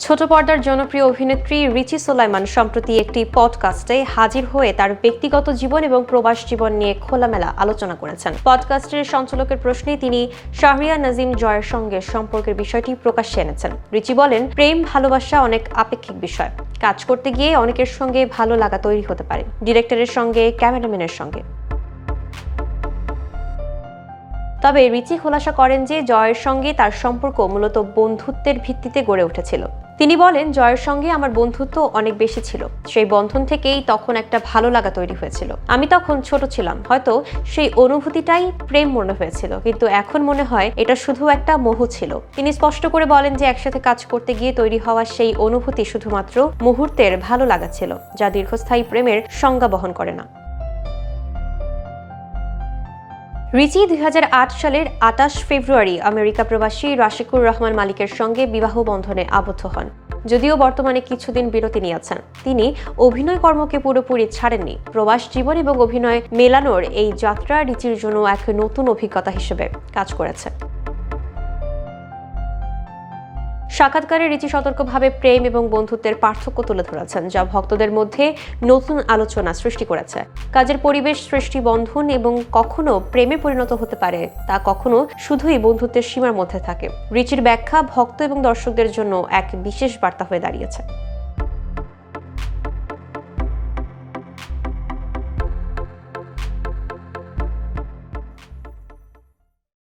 ছোট পর্দার জনপ্রিয় অভিনেত্রী রিচি সোলাইমান সম্প্রতি একটি পডকাস্টে হাজির হয়ে তার ব্যক্তিগত জীবন এবং প্রবাস জীবন নিয়ে খোলামেলা আলোচনা করেছেন। পডকাস্টের সঞ্চালকের প্রশ্নে তিনি শাহরিয়ার নাজিম জয়ের সঙ্গে সম্পর্কের বিষয়টি প্রকাশ্যে এনেছেন। রিচি বলেন, প্রেম ভালোবাসা অনেক আপেক্ষিক বিষয়। কাজ করতে গিয়ে অনেকের সঙ্গে ভালো লাগা তৈরি হতে পারে, ডিরেক্টরের সঙ্গে, ক্যামেরাম্যানের সঙ্গে। তবে রিচি খোলাসা করেন যে জয়ের সঙ্গে তার সম্পর্ক মূলত বন্ধুত্বের ভিত্তিতে গড়ে উঠেছিল। তিনি বলেন, জয়ের সঙ্গে আমার বন্ধুত্ব অনেক বেশি ছিল। সেই বন্ধন থেকেই তখন একটা ভালো লাগা তৈরি হয়েছিল। আমি তখন ছোট ছিলাম, হয়তো সেই অনুভূতিটাই প্রেম মনে হয়েছিল, কিন্তু এখন মনে হয় এটা শুধু একটা মোহ ছিল। তিনি স্পষ্ট করে বলেন যে একসাথে কাজ করতে গিয়ে তৈরি হওয়া সেই অনুভূতি শুধুমাত্র মুহূর্তের ভালো লাগা ছিল, যা দীর্ঘস্থায়ী প্রেমের সংজ্ঞা বহন করে না। রিচি 2008 সালের 28 ফেব্রুয়ারি আমেরিকা প্রবাসী রাশিকুর রহমান মালিকের সঙ্গে বিবাহ বন্ধনে আবদ্ধ হন। যদিও বর্তমানে কিছুদিন বিরতি নিয়েছেন, তিনি অভিনয় কর্মকে পুরোপুরি ছাড়েননি। প্রবাস জীবন এবং অভিনয় মেলানোর এই যাত্রা রিচির জন্য এক নতুন অভিজ্ঞতা হিসেবে কাজ করেছে। সাক্ষাৎকারে রিচি সতর্কভাবে প্রেম এবং বন্ধুত্বের পার্থক্য তুলে ধরেছেন, যা ভক্তদের মধ্যে নতুন আলোচনা সৃষ্টি করেছে। কাজের পরিবেশ, সৃষ্টি বন্ধন এবং কখনো প্রেমে পরিণত হতে পারে, তা কখনো শুধুই বন্ধুত্বের সীমার মধ্যে থাকে। রিচির ব্যাখ্যা ভক্ত এবং দর্শকদের জন্য এক বিশেষ বার্তা হয়ে দাঁড়িয়েছে।